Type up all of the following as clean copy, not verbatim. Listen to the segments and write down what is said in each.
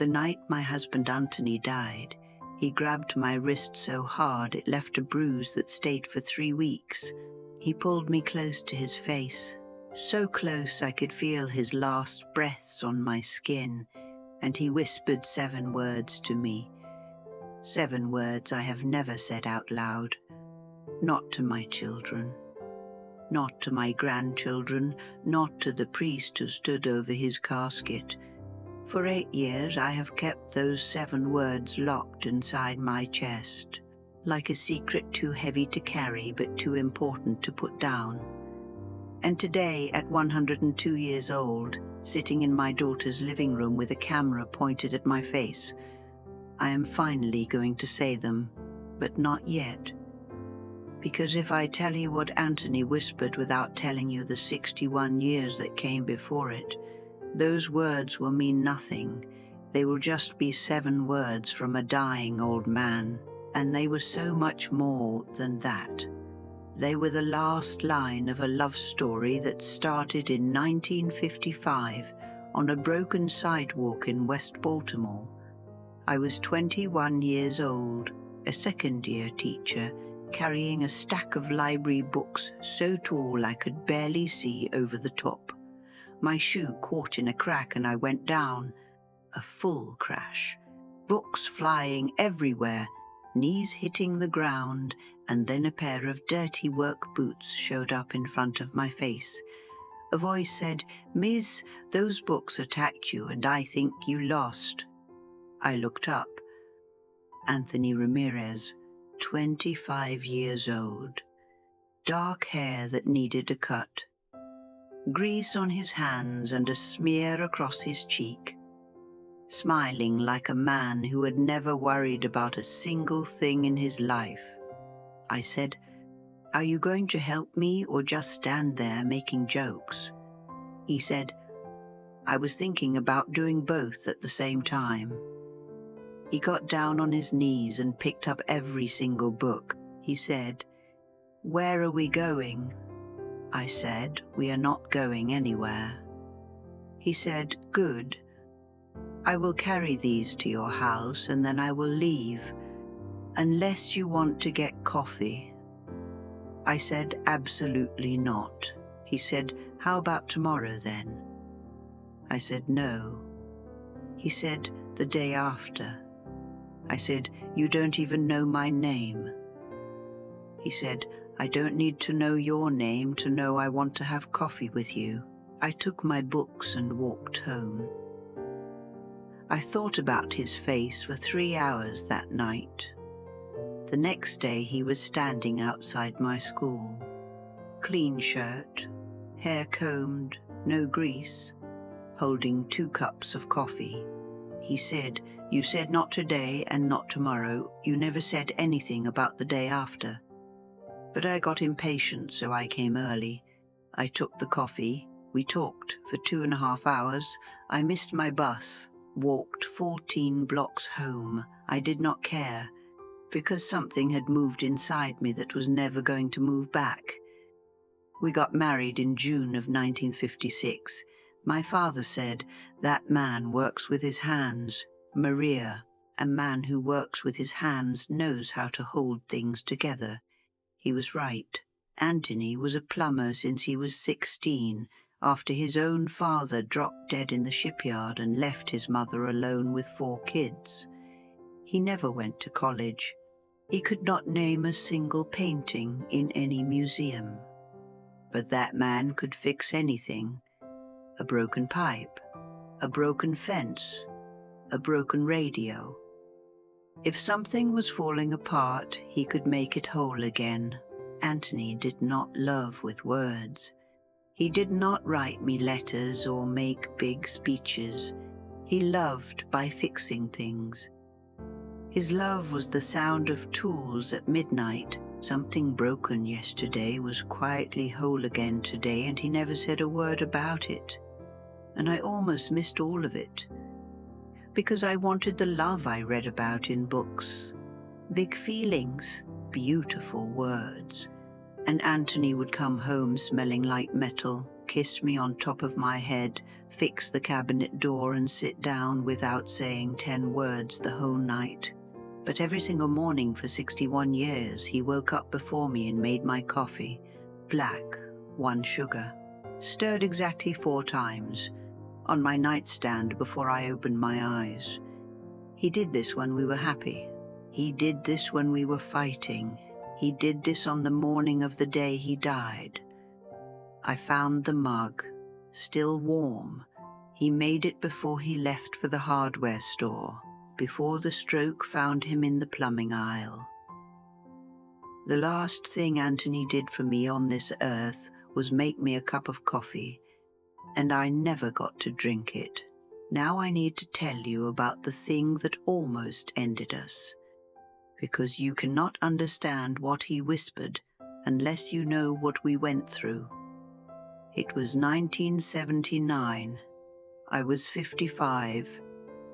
The night my husband Anthony died, he grabbed my wrist so hard it left a bruise that stayed for 3 weeks. He pulled me close to his face, so close I could feel his last breaths on my skin, and he whispered 7 words to me. 7 words I have never said out loud. Not to my children, not to my grandchildren, not to the priest who stood over his casket. For 8 years I have kept those 7 words locked inside my chest, like a secret too heavy to carry but too important to put down. And today, at 102 years old, sitting in my daughter's living room with a camera pointed at my face, I am finally going to say them, but not yet. Because if I tell you what Anthony whispered without telling you the 61 years that came before it, those words will mean nothing. They will just be 7 words from a dying old man, and they were so much more than that. They were the last line of a love story that started in 1955 on a broken sidewalk in West Baltimore. I was 21 years old, a second-year teacher, carrying a stack of library books so tall I could barely see over the top. My shoe caught in a crack and I went down. A full crash. Books flying everywhere, knees hitting the ground, and then a pair of dirty work boots showed up in front of my face. A voice said, "Miss, those books attacked you and I think you lost." I looked up. Anthony Ramirez, 25 years old. Dark hair that needed a cut. Grease on his hands and a smear across his cheek. Smiling like a man who had never worried about a single thing in his life. I said, "Are you going to help me or just stand there making jokes?" He said, "I was thinking about doing both at the same time." He got down on his knees and picked up every single book. He said, "Where are we going?" I said, "We are not going anywhere." He said, "Good. I will carry these to your house and then I will leave, unless you want to get coffee." I said, "Absolutely not." He said, "How about tomorrow then?" I said, "No." He said, "The day after." I said, "You don't even know my name." He said, "I don't need to know your name to know I want to have coffee with you." I took my books and walked home. I thought about his face for 3 hours that night. The next day he was standing outside my school. Clean shirt, hair combed, no grease, holding 2 cups of coffee. He said, "You said not today and not tomorrow. You never said anything about the day after." But I got impatient, so I came early. I took the coffee. We talked for 2.5 hours. I missed my bus, walked 14 blocks home. I did not care, because something had moved inside me that was never going to move back. We got married in June of 1956. My father said, "That man works with his hands." Maria, a man who works with his hands knows how to hold things together. He was right. Anthony was a plumber since he was 16, after his own father dropped dead in the shipyard and left his mother alone with 4 kids. He never went to college. He could not name a single painting in any museum. But that man could fix anything. A broken pipe, a broken fence, a broken radio. If something was falling apart, he could make it whole again. Anthony did not love with words. He did not write me letters or make big speeches. He loved by fixing things. His love was the sound of tools at midnight. Something broken yesterday was quietly whole again today, and he never said a word about it. And I almost missed all of it, because I wanted the love I read about in books. Big feelings, beautiful words. And Anthony would come home smelling like metal, kiss me on top of my head, fix the cabinet door and sit down without saying 10 words the whole night. But every single morning for 61 years, he woke up before me and made my coffee, black, 1 sugar, stirred exactly 4 times, on my nightstand before I opened my eyes. He did this when we were happy. He did this when we were fighting. He did this on the morning of the day he died. I found the mug, still warm. He made it before he left for the hardware store, before the stroke found him in the plumbing aisle. The last thing Anthony did for me on this earth was make me a cup of coffee, and I never got to drink it. Now I need to tell you about the thing that almost ended us, because you cannot understand what he whispered unless you know what we went through. It was 1979. I was 55.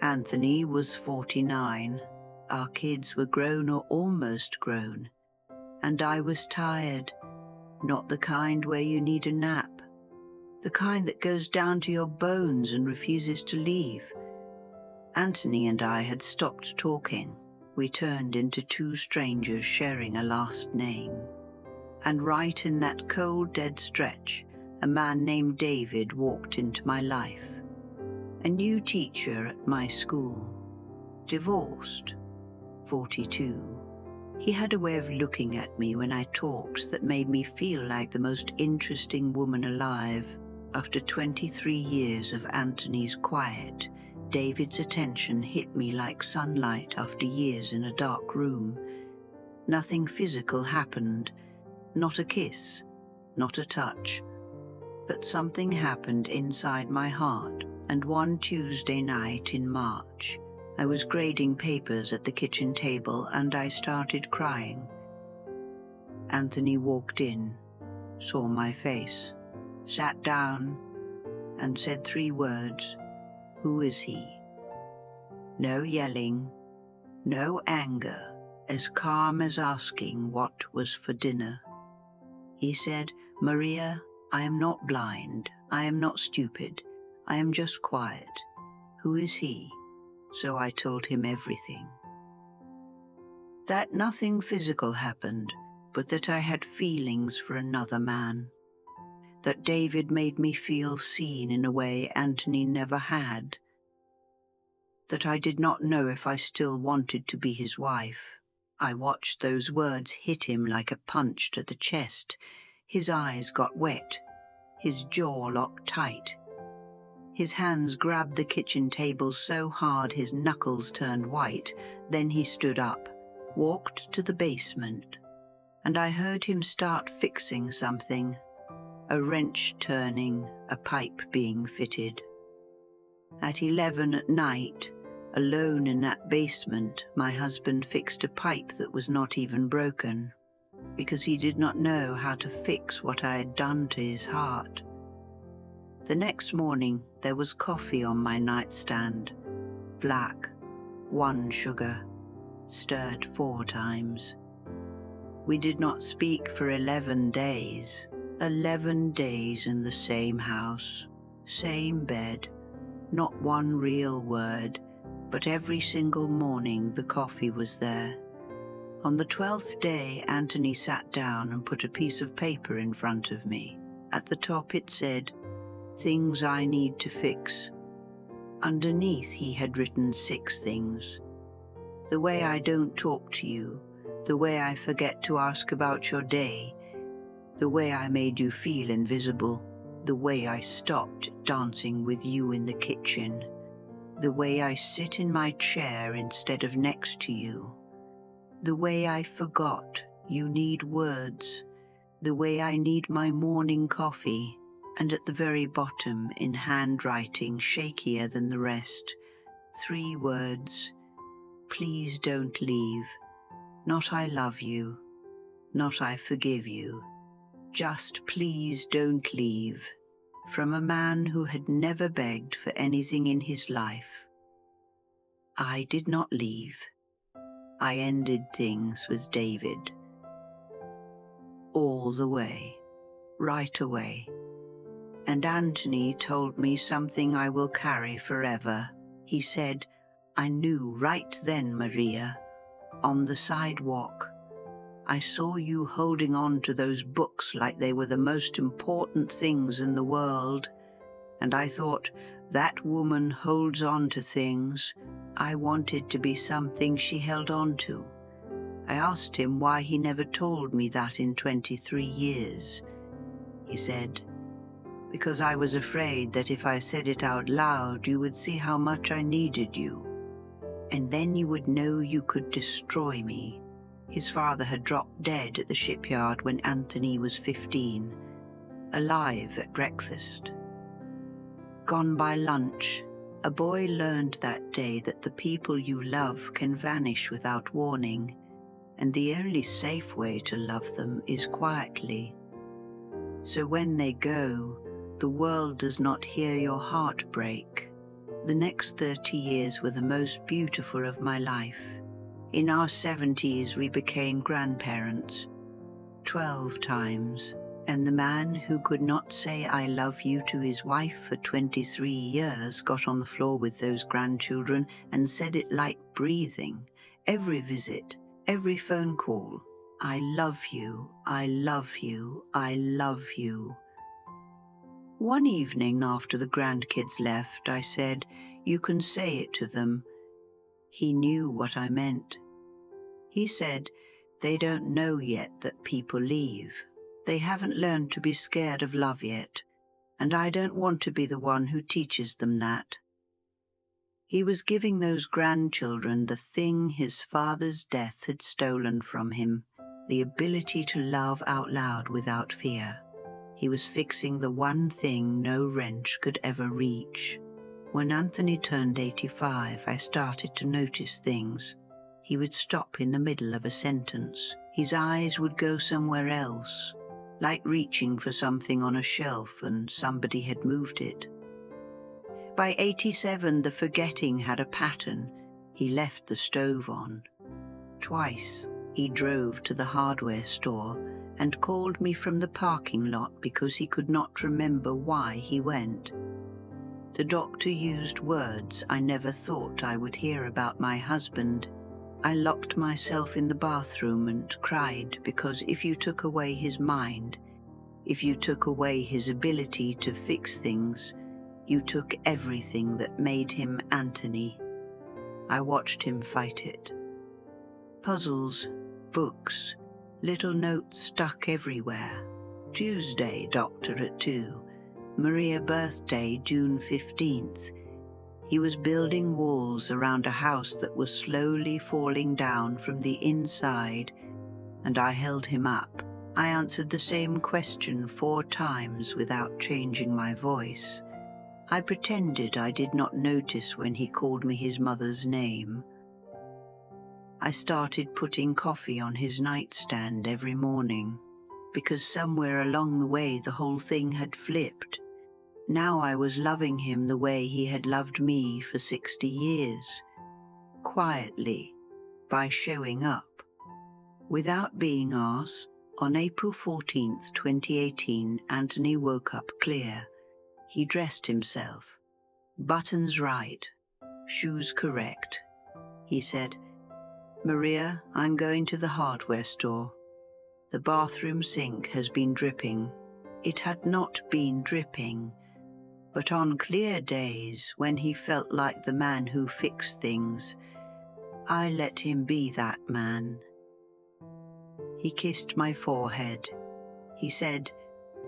Anthony was 49. Our kids were grown or almost grown. And I was tired. Not the kind where you need a nap. The kind that goes down to your bones and refuses to leave. Anthony and I had stopped talking. We turned into 2 strangers sharing a last name. And right in that cold, dead stretch, a man named David walked into my life. A new teacher at my school. Divorced. 42. He had a way of looking at me when I talked that made me feel like the most interesting woman alive. After 23 years of Anthony's quiet, David's attention hit me like sunlight after years in a dark room. Nothing physical happened. Not a kiss. Not a touch. But something happened inside my heart, and one Tuesday night in March, I was grading papers at the kitchen table and I started crying. Anthony walked in, saw my face, sat down, and said 3 words. Who is he? No yelling, no anger, as calm as asking what was for dinner. He said, Maria, I am not blind, I am not stupid, I am just quiet. Who is he? So I told him everything. That nothing physical happened, but that I had feelings for another man. That David made me feel seen in a way Anthony never had. That I did not know if I still wanted to be his wife. I watched those words hit him like a punch to the chest. His eyes got wet, his jaw locked tight. His hands grabbed the kitchen table so hard his knuckles turned white. Then he stood up, walked to the basement, and I heard him start fixing something. A wrench turning, a pipe being fitted. At 11 at night, alone in that basement, my husband fixed a pipe that was not even broken, because he did not know how to fix what I had done to his heart. The next morning, there was coffee on my nightstand, black, 1 sugar, stirred 4 times. We did not speak for 11 days. 11 days in the same house, same bed, not one real word, but every single morning the coffee was there. On the 12th day, Anthony sat down and put a piece of paper in front of me. At the top it said, Things I need to fix. Underneath he had written 6 things. The way I don't talk to you, the way I forget to ask about your day, the way I made you feel invisible, the way I stopped dancing with you in the kitchen, the way I sit in my chair instead of next to you, the way I forgot you need words, the way I need my morning coffee, and at the very bottom, in handwriting shakier than the rest, 3 words, please don't leave, not I love you, not I forgive you. Just please don't leave, from a man who had never begged for anything in his life. I did not leave. I ended things with David. All the way, right away. And Anthony told me something I will carry forever. He said, "I knew right then, Maria, on the sidewalk. I saw you holding on to those books like they were the most important things in the world. And I thought, that woman holds on to things. I wanted to be something she held on to." I asked him why he never told me that in 23 years. He said, "Because I was afraid that if I said it out loud, you would see how much I needed you. And then you would know you could destroy me." His father had dropped dead at the shipyard when Anthony was 15, alive at breakfast. Gone by lunch, a boy learned that day that the people you love can vanish without warning, and the only safe way to love them is quietly. So when they go, the world does not hear your heart break. The next 30 years were the most beautiful of my life. In our 70s, we became grandparents, 12 times, and the man who could not say "I love you" to his wife for 23 years got on the floor with those grandchildren and said it like breathing. Every visit, every phone call, "I love you, I love you, I love you." One evening after the grandkids left, I said, "You can say it to them." He knew what I meant. He said, "They don't know yet that people leave. They haven't learned to be scared of love yet, and I don't want to be the one who teaches them that." He was giving those grandchildren the thing his father's death had stolen from him, the ability to love out loud without fear. He was fixing the one thing no wrench could ever reach. When Anthony turned 85, I started to notice things. He would stop in the middle of a sentence. His eyes would go somewhere else, like reaching for something on a shelf and somebody had moved it. By 87, the forgetting had a pattern. He left the stove on. Twice, he drove to the hardware store and called me from the parking lot because he could not remember why he went. The doctor used words I never thought I would hear about my husband. I locked myself in the bathroom and cried because if you took away his mind, if you took away his ability to fix things, you took everything that made him Anthony. I watched him fight it. Puzzles, books, little notes stuck everywhere. Tuesday, doctor at 2. Maria birthday, June 15th. He was building walls around a house that was slowly falling down from the inside, and I held him up. I answered the same question 4 times without changing my voice. I pretended I did not notice when he called me his mother's name. I started putting coffee on his nightstand every morning, because somewhere along the way the whole thing had flipped. Now I was loving him the way he had loved me for 60 years, quietly, by showing up. Without being asked, on April 14th, 2018, Anthony woke up clear. He dressed himself. Buttons right, shoes correct. He said, "Maria, I'm going to the hardware store. The bathroom sink has been dripping." It had not been dripping, but on clear days when he felt like the man who fixed things, I let him be that man. He kissed my forehead. He said,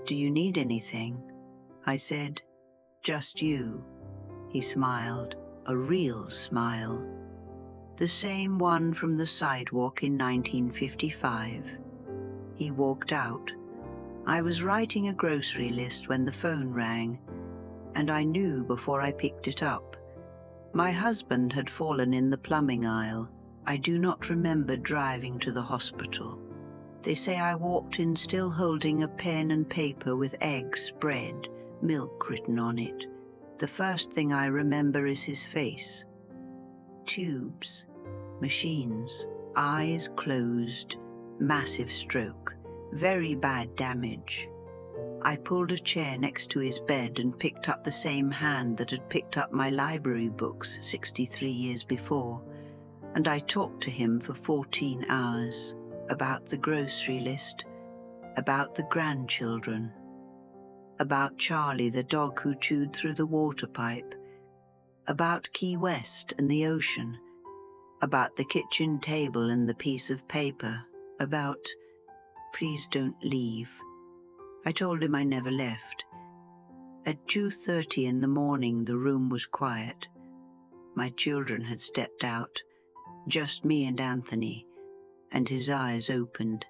"Do you need anything?" I said, "Just you." He smiled, a real smile. The same one from the sidewalk in 1955. He walked out. I was writing a grocery list when the phone rang, and I knew before I picked it up. My husband had fallen in the plumbing aisle. I do not remember driving to the hospital. They say I walked in still holding a pen and paper with eggs, bread, milk written on it. The first thing I remember is his face. Tubes, machines, eyes closed, massive stroke, very bad damage. I pulled a chair next to his bed and picked up the same hand that had picked up my library books 63 years before, and I talked to him for 14 hours about the grocery list, about the grandchildren, about Charlie the dog who chewed through the water pipe, about Key West and the ocean, about the kitchen table and the piece of paper, about, please don't leave. I told him I never left. At 2:30 in the morning the room was quiet. My children had stepped out, just me and Anthony, and his eyes opened,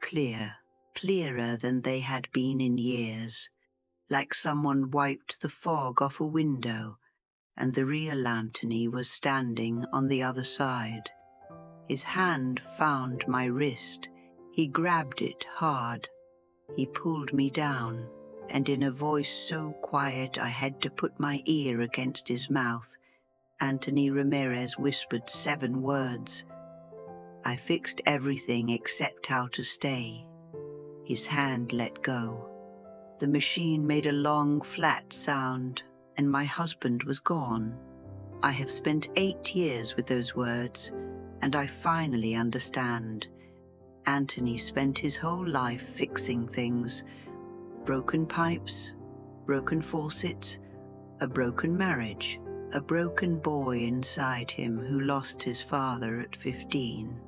clear, clearer than they had been in years, like someone wiped the fog off a window, and the real Anthony was standing on the other side. His hand found my wrist. He grabbed it hard. He pulled me down, and in a voice so quiet I had to put my ear against his mouth, Anthony Ramirez whispered 7 words. I fixed everything except how to stay. His hand let go. The machine made a long, flat sound, and my husband was gone. I have spent 8 years with those words, and I finally understand. Anthony spent his whole life fixing things. Broken pipes, broken faucets, a broken marriage, a broken boy inside him who lost his father at 15.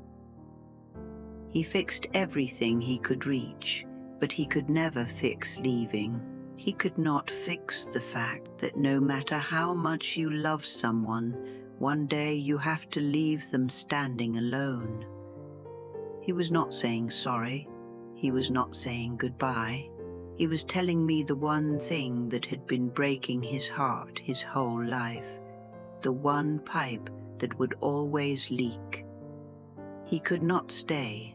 He fixed everything he could reach, but he could never fix leaving. He could not fix the fact that no matter how much you love someone, one day you have to leave them standing alone. He was not saying sorry. He was not saying goodbye. He was telling me the one thing that had been breaking his heart his whole life, the one pipe that would always leak. He could not stay,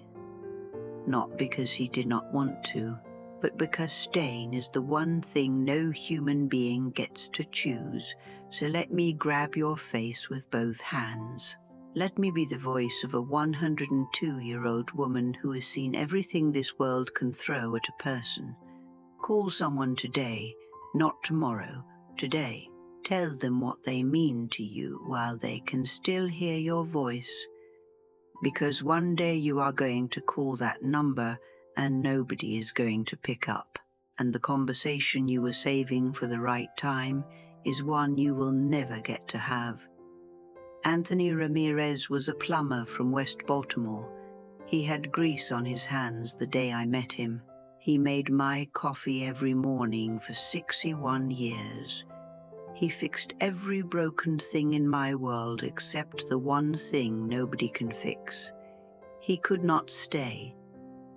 not because he did not want to, but because staying is the one thing no human being gets to choose. So let me grab your face with both hands. Let me be the voice of a 102-year-old woman who has seen everything this world can throw at a person. Call someone today, not tomorrow, today. Tell them what they mean to you while they can still hear your voice. Because one day you are going to call that number and nobody is going to pick up. And the conversation you were saving for the right time is one you will never get to have. Anthony Ramirez was a plumber from West Baltimore. He had grease on his hands the day I met him. He made my coffee every morning for 61 years. He fixed every broken thing in my world except the one thing nobody can fix. He could not stay,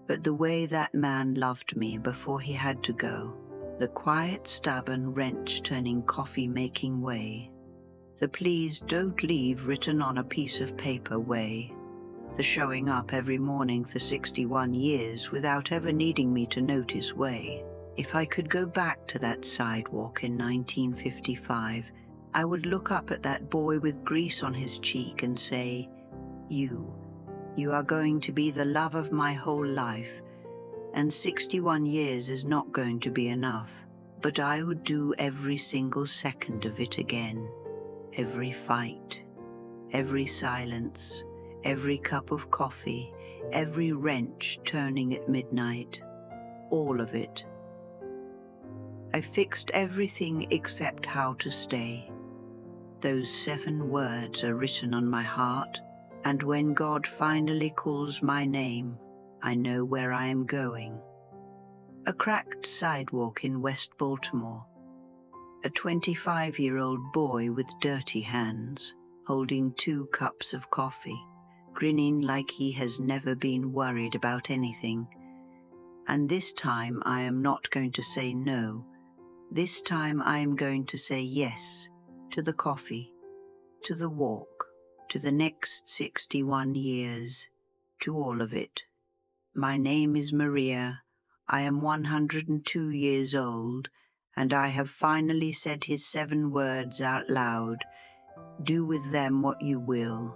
but the way that man loved me before he had to go, the quiet, stubborn, wrench-turning coffee-making way, the please don't leave written on a piece of paper way, the showing up every morning for 61 years without ever needing me to notice way. If I could go back to that sidewalk in 1955, I would look up at that boy with grease on his cheek and say, You are going to be the love of my whole life, and 61 years is not going to be enough, but I would do every single second of it again. Every fight, every silence, every cup of coffee, every wrench turning at midnight, all of it. I fixed everything except how to stay. Those 7 words are written on my heart, and when God finally calls my name, I know where I am going. A cracked sidewalk in West Baltimore. A 25-year-old boy with dirty hands, holding 2 cups of coffee, grinning like he has never been worried about anything. And this time I am not going to say no. This time I am going to say yes to the coffee, to the walk, to the next 61 years, to all of it. My name is Maria. I am 102 years old, and I have finally said his 7 words out loud. Do with them what you will.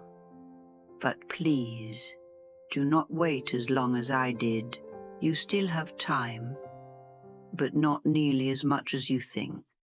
But please, do not wait as long as I did. You still have time. but not nearly as much as you think.